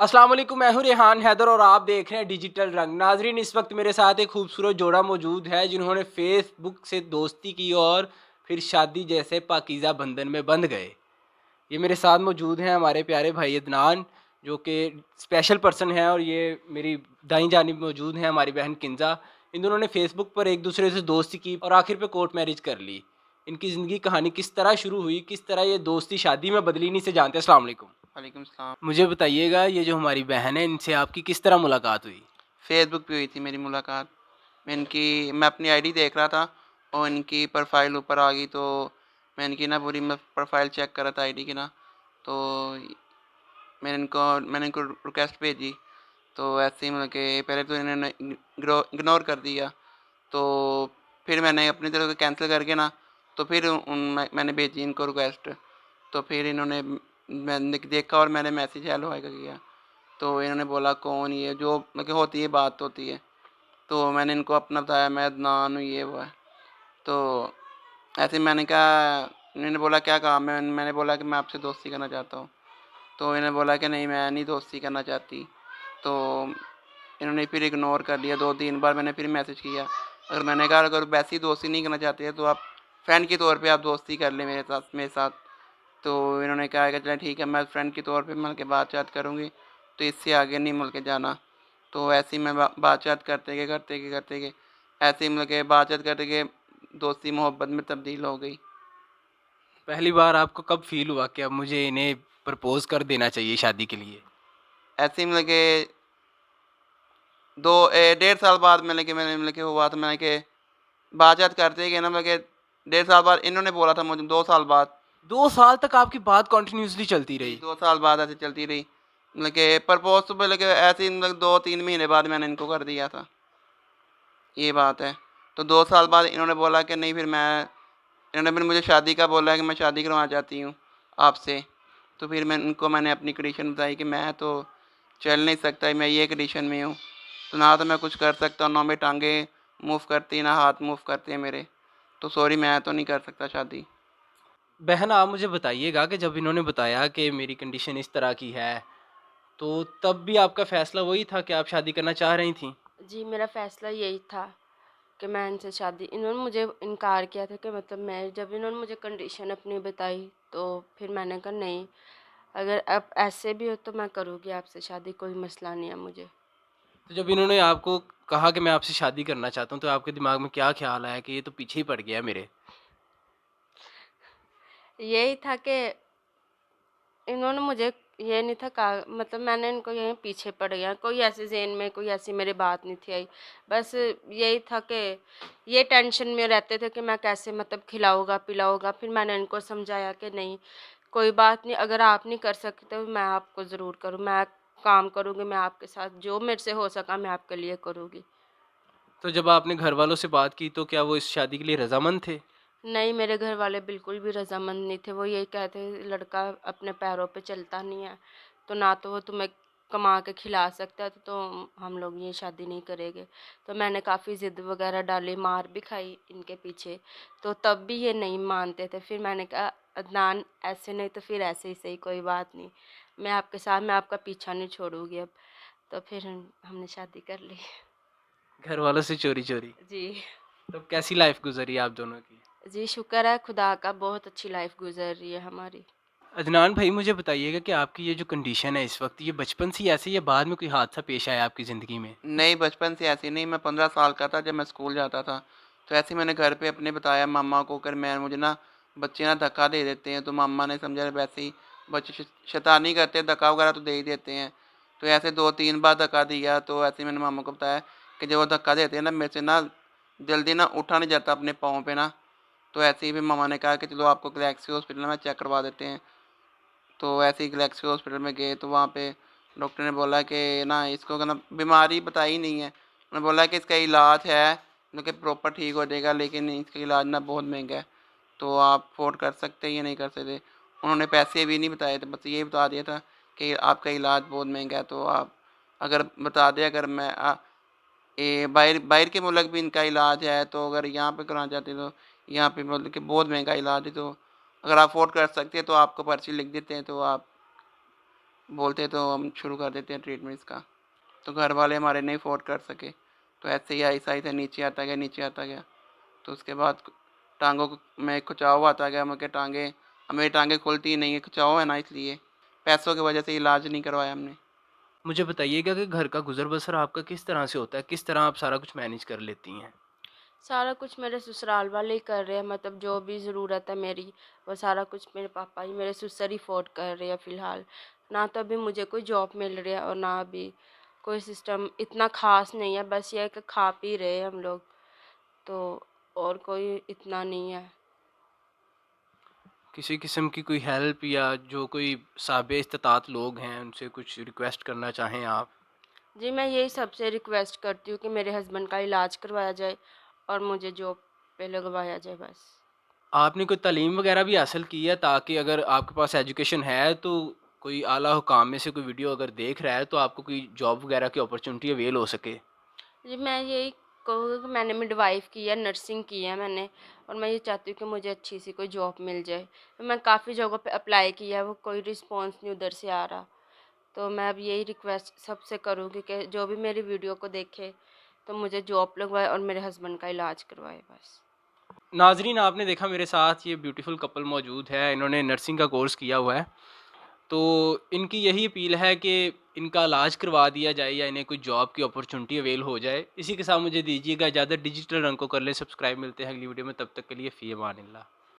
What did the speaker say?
अस्सलाम वालेकुम, मैं हूँ रेहान हैदर और आप देख रहे हैं डिजिटल रंग। नाज़रीन, इस वक्त मेरे साथ एक खूबसूरत जोड़ा मौजूद है जिन्होंने फेसबुक से दोस्ती की और फिर शादी जैसे पाकीज़ा बंधन में बंध गए। ये मेरे साथ मौजूद हैं हमारे प्यारे भाई अदनान, जो कि स्पेशल पर्सन है, और ये मेरी दाईं जानिब मौजूद हैं हमारी बहन किंजा। इन दोनों ने फेसबुक पर एक दूसरे से दोस्ती की और आखिर पे कोर्ट मैरिज कर ली। इनकी ज़िंदगी कहानी किस तरह शुरू हुई, किस तरह ये दोस्ती शादी में बदली, इन्हीं से जानते हैं। अस्सलाम वालेकुम। वालेकुम सलाम। मुझे बताइएगा, ये जो हमारी बहन है, इनसे आपकी किस तरह मुलाकात हुई? फ़ेसबुक पे हुई थी मेरी मुलाकात। मैं अपनी आईडी देख रहा था और इनकी प्रोफ़ाइल ऊपर आ गई, तो मैं इनकी ना पूरी मैं प्रोफ़ाइल चेक कर रहा था आईडी की ना। तो मैंने इनको रिक्वेस्ट भेजी। तो ऐसे ही मतलब कि पहले तो इन्होंने इग्नोर कर दिया। तो फिर मैंने अपनी तरफ से कैंसल करके ना, तो फिर मैंने भेजी इनको रिक्वेस्ट। तो फिर इन्होंने मैंने देखा और मैंने मैसेज हेलो हाय का किया। तो इन्होंने बोला कौन ये, जो मतलब कि होती है बात होती है। तो मैंने इनको अपना बताया, मैं अदनान हूँ, ये वो है। तो ऐसे ही मैंने कहा, इन्होंने बोला क्या काम है, मैंने बोला कि मैं आपसे दोस्ती करना चाहता हूँ। तो इन्होंने बोला कि नहीं, मैं नहीं दोस्ती करना चाहती। तो इन्होंने फिर इग्नोर कर लिया। 2-3 बार मैंने फिर मैसेज किया। अगर मैंने कहा अगर वैसी दोस्ती नहीं करना चाहते हैं तो आप फ्रेंड के तौर पे आप दोस्ती कर लें मेरे साथ। तो इन्होंने कहा कि चलो ठीक है, मैं फ्रेंड के तौर पे मिल के बात-चात करूँगी, तो इससे आगे नहीं मिल के जाना। तो ऐसे ही मैं बात-चात करते गए, ऐसे ही मिल के बात-चात करते गए, दोस्ती मोहब्बत में तब्दील हो गई। पहली बार आपको कब फ़ील हुआ कि अब मुझे इन्हें प्रपोज़ कर देना चाहिए शादी के लिए? ऐसे ही मिल के डेढ़ साल बाद मैंने मिल के हुआ, तो मैंने कि बात-चात करते गए ना, मतलब कि डेढ़ साल बाद इन्होंने बोला था मुझे 2 साल बाद। 2 साल तक आपकी बात कंटिन्यूअसली चलती जी, रही? 2 साल बाद ऐसे चलती रही। मतलब कि प्रपोज़ तो मतलब कि ऐसे ही मतलब 2-3 महीने बाद मैंने इनको कर दिया था, ये बात है। तो 2 साल बाद इन्होंने बोला कि नहीं, इन्होंने फिर मुझे शादी का बोला कि मैं शादी करवाना चाहती हूँ आपसे। तो फिर मैंने अपनी कंडीशन बताई कि मैं तो चल नहीं सकता, मैं ये कंडीशन में हूँ। तो ना तो मैं कुछ कर सकता हूँ, ना मेरी टाँगें मूव करती, ना हाथ मूव करते हैं मेरे। तो सॉरी, मैं तो नहीं कर सकता शादी। बहन, आप मुझे बताइएगा कि जब इन्होंने बताया कि मेरी कंडीशन इस तरह की है, तो तब भी आपका फ़ैसला वही था कि आप शादी करना चाह रही थीं? जी, मेरा फ़ैसला यही था कि मैं इनसे शादी इन्होंने मुझे इनकार किया था कि मतलब मैं जब इन्होंने मुझे कंडीशन अपनी बताई, तो फिर मैंने कहा नहीं, अगर अब ऐसे भी हो तो मैं करूँगी आपसे शादी, कोई मसला नहीं है मुझे। तो जब इन्होंने आपको कहा कि मैं आपसे शादी करना चाहता हूँ, तो आपके दिमाग में क्या ख़्याल आया कि ये तो पीछे ही पड़ गया मेरे? यही था कि इन्होंने मुझे ये नहीं था कहा, मतलब मैंने इनको यहीं पीछे पड़ गया, कोई ऐसे ज़हन में कोई ऐसी मेरी बात नहीं थी आई। बस यही था कि ये टेंशन में रहते थे कि मैं कैसे मतलब खिलाऊँगा, पिलाऊँगा। फिर मैंने इनको समझाया कि नहीं, कोई बात नहीं, अगर आप नहीं कर सकते हो मैं आपको ज़रूर करूँ, मैं काम करूँगी, मैं आपके साथ जो मेरे से हो सका मैं आपके लिए करूँगी। तो जब आपने घरवालों से बात की, तो क्या वो इस शादी के लिए रज़ामंद थे? नहीं, मेरे घर वाले बिल्कुल भी रज़ामंद नहीं थे। वो यही कहते लड़का अपने पैरों पे चलता नहीं है, तो ना तो वो तुम्हें कमा के खिला सकता है, तो हम लोग ये शादी नहीं करेंगे। तो मैंने काफ़ी ज़िद वगैरह डाली, मार भी खाई इनके पीछे, तो तब भी ये नहीं मानते थे। फिर मैंने कहा अदनान, ऐसे नहीं तो फिर ऐसे ही सही, कोई बात नहीं। मैं आपके साथ, मैं आपका पीछा नहीं छोड़ूँगी अब। तो फिर हमने शादी कर ली। घरवालों से चोरी-चोरी? जी। तो कैसी लाइफ़ गुज़री आप दोनों की? जी, शुक्र है खुदा का, बहुत अच्छी लाइफ़ गुज़र रही है हमारी। अदनान भाई, मुझे बताइएगा कि आपकी ये जो कंडीशन है इस वक़्त, ये बचपन से ही ऐसे ही या बाद में कोई हादसा पेश आया आपकी ज़िंदगी में? नहीं, बचपन से ऐसे नहीं, मैं 15 साल का था जब मैं स्कूल जाता था। तो ऐसे ही मैंने घर पे अपने बताया मम्मा को, अगर मैं मुझे ना बच्चे ना धक्का दे देते हैं, तो मम्मा ने समझा वैसे ही बच्चे शैतानी करते हैं, धक्का वगैरह तो दे ही देते हैं। तो ऐसे 2-3 बार धक्का दिया, तो ऐसे ही मैंने मम्मा को बताया कि जब वो धक्का देते हैं ना, मेरे से ना जल्दी ना उठा नहीं जाता अपने पाँव पे ना। तो ऐसे ही फिर मम्मा ने कहा कि चलो आपको गैलेक्सी हॉस्पिटल में चेक करवा देते हैं। तो ऐसे ही गैलेक्सी हॉस्पिटल में गए, तो वहाँ पे डॉक्टर ने बोला कि ना इसको ना बीमारी बताई नहीं है। उन्होंने बोला कि इसका इलाज है, मतलब कि प्रॉपर ठीक हो जाएगा, लेकिन इसका इलाज ना बहुत महंगा है, तो आप अफोर्ड कर सकते हैं या नहीं कर सकते। उन्होंने पैसे भी नहीं बताए थे, बस ये बता दिया था कि आपका इलाज बहुत महंगा है, तो आप अगर बता दें, अगर मैं ये बाहर बाहर के मुल्क भी इनका इलाज है, तो अगर यहाँ पे कराना चाहते हो तो यहाँ पे मतलब कि बहुत महंगा इलाज है, तो अगर आप अफोर्ड कर सकते हैं तो आपको पर्ची लिख देते हैं, तो आप बोलते तो हम शुरू कर देते हैं ट्रीटमेंट इसका। तो घर वाले हमारे नहीं अफोर्ड कर सके, तो ऐसे ही आहिस्ता से नीचे आता गया, नीचे आता गया। तो उसके बाद टांगों में खिंचाव आता गया, मेरे टांगे, अब मेरी टांगे खुलती ही नहीं है, खिंचाव है ना, इसलिए पैसों की वजह से इलाज नहीं करवाया हमने। मुझे बताइएगा कि घर का गुजर बसर आपका किस तरह से होता है, किस तरह आप सारा कुछ मैनेज कर लेती हैं? सारा कुछ मेरे ससुराल वाले ही कर रहे हैं, मतलब जो भी ज़रूरत है मेरी, वो सारा कुछ मेरे पापा ही, मेरे ससुर ही अफोर्ड कर रहे हैं फ़िलहाल। ना तो अभी मुझे कोई जॉब मिल रही है और ना अभी कोई सिस्टम इतना ख़ास नहीं है, बस ये है कि खा पी रहे हैं हम लोग, तो और कोई इतना नहीं है। किसी किस्म की कोई हेल्प या जो कोई साबे इस्तात लोग हैं उनसे कुछ रिक्वेस्ट करना चाहें आप? जी, मैं यही सबसे रिक्वेस्ट करती हूँ कि मेरे हस्बैंड का इलाज करवाया जाए और मुझे जॉब पे लगवाया जाए बस। आपने कोई तालीम वगैरह भी हासिल की है ताकि अगर आपके पास एजुकेशन है तो कोई आला हुकाम में से कोई वीडियो अगर देख रहा है तो आपको कोई जॉब वगैरह की अपॉर्चुनिटी अवेल हो सके? जी, मैं यही कहूँगी कि मैंने मिडवाइफ़ की है, नर्सिंग की है मैंने, और मैं ये चाहती हूँ कि मुझे अच्छी सी कोई जॉब मिल जाए। तो मैं काफ़ी जगहों पे अप्लाई किया है, वो कोई रिस्पॉन्स नहीं उधर से आ रहा। तो मैं अब यही रिक्वेस्ट सबसे करूँगी कि जो भी मेरी वीडियो को देखे, तो मुझे जॉब लगवाए और मेरे हस्बैंड का इलाज करवाए बस। नाज़रीन, आपने देखा मेरे साथ ये ब्यूटीफुल कपल मौजूद है, इन्होंने नर्सिंग का कोर्स किया हुआ है। तो इनकी यही अपील है कि इनका इलाज करवा दिया जाए या इन्हें कोई जॉब की अपॉर्चुनिटी अवेल हो जाए। इसी के साथ मुझे दीजिएगा इजाज़त। डिजिटल रंग को कर लें सब्सक्राइब। मिलते हैं अगली वीडियो में, तब तक के लिए फ़ी अमान अल्लाह।